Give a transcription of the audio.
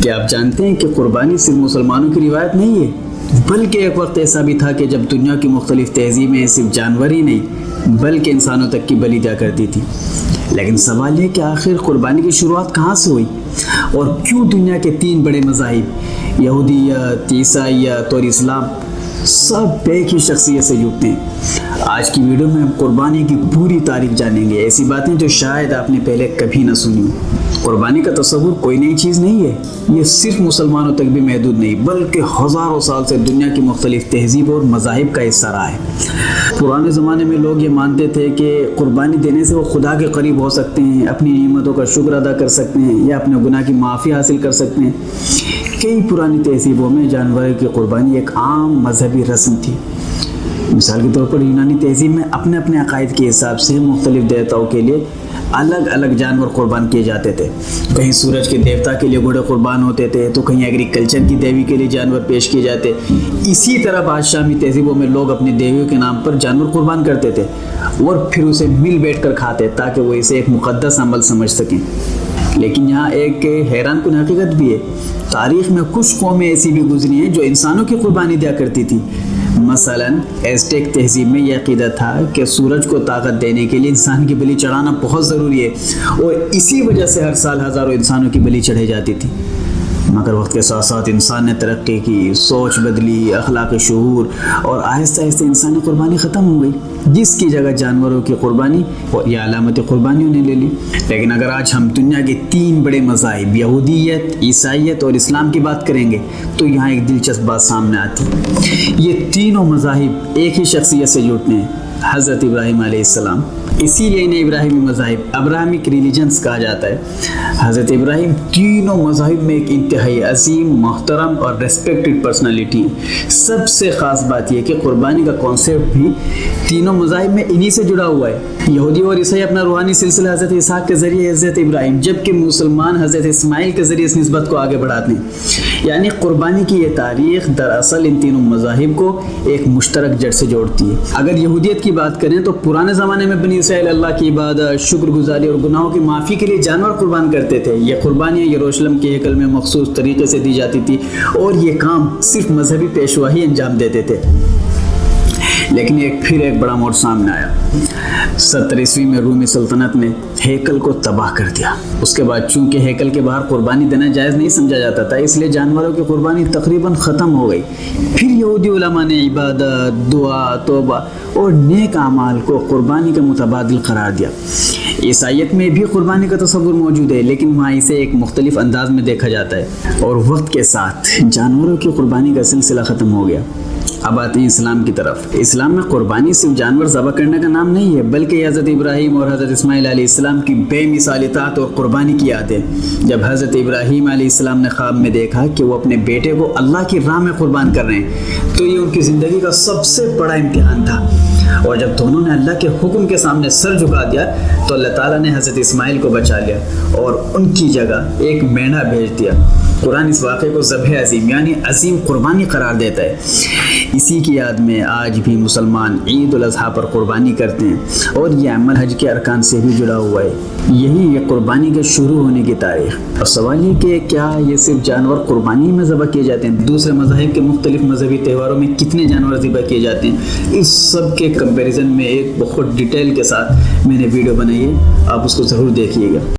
کیا آپ جانتے ہیں کہ قربانی صرف مسلمانوں کی روایت نہیں ہے، بلکہ ایک وقت ایسا بھی تھا کہ جب دنیا کی مختلف تہذیبیں صرف جانور ہی نہیں بلکہ انسانوں تک کی بلی دیا کرتی تھی۔ لیکن سوال یہ کہ آخر قربانی کی شروعات کہاں سے ہوئی اور کیوں دنیا کے 3 بڑے مذاہب یہودیت، عیسائیت اور اسلام سب ایک ہی شخصیت سے جڑتے ہیں۔ آج کی ویڈیو میں ہم قربانی کی پوری تاریخ جانیں گے، ایسی باتیں جو شاید آپ نے پہلے کبھی نہ سنی ہوں۔ قربانی کا تصور کوئی نئی چیز نہیں ہے، یہ صرف مسلمانوں تک بھی محدود نہیں بلکہ ہزاروں سال سے دنیا کی مختلف تہذیب اور مذاہب کا حصہ رہا ہے۔ پرانے زمانے میں لوگ یہ مانتے تھے کہ قربانی دینے سے وہ خدا کے قریب ہو سکتے ہیں، اپنی نعمتوں کا شکر ادا کر سکتے ہیں یا اپنے گناہ کی معافی حاصل کر سکتے ہیں۔ کئی پرانی تہذیبوں میں جانوروں کی قربانی ایک عام مذہبی رسم تھی۔ مثال کے طور پر یونانی تہذیب میں اپنے اپنے عقائد کے حساب سے مختلف دیوتاؤں کے لیے الگ الگ جانور قربان کیے جاتے تھے۔ کہیں سورج کے دیوتا کے لیے گھوڑے قربان ہوتے تھے تو کہیں ایگریکلچر کی دیوی کے لیے جانور پیش کیے جاتے۔ اسی طرح بادشاہی تہذیبوں میں لوگ اپنی دیویوں کے نام پر جانور قربان کرتے تھے اور پھر اسے مل بیٹھ کر کھاتے تاکہ وہ اسے ایک مقدس عمل سمجھ سکیں۔ لیکن یہاں ایک حیران کن حقیقت بھی ہے، تاریخ میں کچھ قومیں ایسی بھی گزری ہیں جو انسانوں کی قربانی دیا کرتی تھی۔ مثلاً ایزٹیک تہذیب میں یہ عقیدہ تھا کہ سورج کو طاقت دینے کے لیے انسان کی بلی چڑھانا بہت ضروری ہے اور اسی وجہ سے ہر سال ہزاروں انسانوں کی بلی چڑھائی جاتی تھی۔ مگر وقت کے ساتھ ساتھ انسان نے ترقی کی، سوچ بدلی، اخلاق شعور اور آہستہ آہستہ انسانی قربانی ختم ہو گئی، جس کی جگہ جانوروں کی قربانی اور یہ علامت قربانیوں نے لے لی۔ لیکن اگر آج ہم دنیا کے 3 بڑے مذاہب یہودیت، عیسائیت اور اسلام کی بات کریں گے تو یہاں ایک دلچسپ بات سامنے آتی ہے۔ یہ تینوں مذاہب ایک ہی شخصیت سے جڑتے ہیں، حضرت ابراہیم علیہ السلام۔ اسی لیے انہیں ابراہیمی مذاہب ابراہمک ریلیجنز کہا جاتا ہے۔ حضرت ابراہیم تینوں مذاہب میں ایک انتہائی عظیم، محترم اور ریسپیکٹڈ پرسنالٹی ہے۔ سب سے خاص بات یہ کہ قربانی کا کانسیپٹ بھی تینوں مذاہب میں انہی سے جڑا ہوا ہے۔ یہودی اور عیسائی اپنا روحانی سلسلہ حضرت اسحاق کے ذریعے حضرت ابراہیم، جبکہ مسلمان حضرت اسماعیل کے ذریعے اس نسبت کو آگے بڑھاتے ہیں۔ یعنی قربانی کی یہ تاریخ دراصل ان تینوں مذاہب کو ایک مشترک جڑ سے جوڑتی ہے۔ اگر یہودیت کی بات کریں تو پرانے زمانے میں بنی اسرائیل اللہ کی عبادت، شکر گزاری اور گناہوں کی معافی کے لیے جانور قربان کرتے تھے۔ یہ قربانیاں یروشلم کے ہیکل میں مخصوص طریقے سے دی جاتی تھی اور یہ کام صرف مذہبی پیشوا ہی انجام دیتے تھے۔ لیکن پھر ایک بڑا موڑ سامنے آیا۔ 70 میں رومی سلطنت نے ہیکل کو تباہ کر دیا۔ اس کے بعد چونکہ ہیکل کے باہر قربانی دینا جائز نہیں سمجھا جاتا تھا، اس لیے جانوروں کی قربانی تقریباً ختم ہو گئی۔ پھر یہودی علماء نے عبادت، دعا، توبہ اور نیک اعمال کو قربانی کا متبادل قرار دیا۔ عیسائیت میں بھی قربانی کا تصور موجود ہے، لیکن وہاں اسے ایک مختلف انداز میں دیکھا جاتا ہے اور وقت کے ساتھ جانوروں کی قربانی کا سلسلہ ختم ہو گیا۔ اب آتے ہیں اسلام کی طرف۔ اسلام میں قربانی صرف جانور ذبح کرنے کا نام نہیں ہے بلکہ حضرت ابراہیم اور حضرت اسماعیل علیہ السلام کی بے مثال اطاعت اور قربانی کی یاد ہے۔ جب حضرت ابراہیم علیہ السلام نے خواب میں دیکھا کہ وہ اپنے بیٹے کو اللہ کی راہ میں قربان کر رہے ہیں تو یہ ان کی زندگی کا سب سے بڑا امتحان تھا، اور جب دونوں نے اللہ کے حکم کے سامنے سر جھکا دیا تو اللہ تعالیٰ نے حضرت اسماعیل کو بچا لیا اور ان کی جگہ ایک مینڈھا بھیج دیا۔ قرآن اس واقعے کو ذبح عظیم یعنی عظیم قربانی قرار دیتا ہے۔ اسی کی یاد میں آج بھی مسلمان عید الاضحیٰ پر قربانی کرتے ہیں اور یہ عمل حج کے ارکان سے بھی جڑا ہوا ہے۔ یہی یہ قربانی کے شروع ہونے کی تاریخ۔ اور سوال یہ کہ کیا یہ صرف جانور قربانی میں ذبح کیے جاتے ہیں؟ دوسرے مذاہب کے مختلف مذہبی تہواروں میں کتنے جانور ذبح کیے جاتے ہیں؟ اس سب کے کمپیریزن میں ایک بہت ڈیٹیل کے ساتھ میں نے ویڈیو بنائی ہے، آپ اس کو ضرور دیکھیے گا۔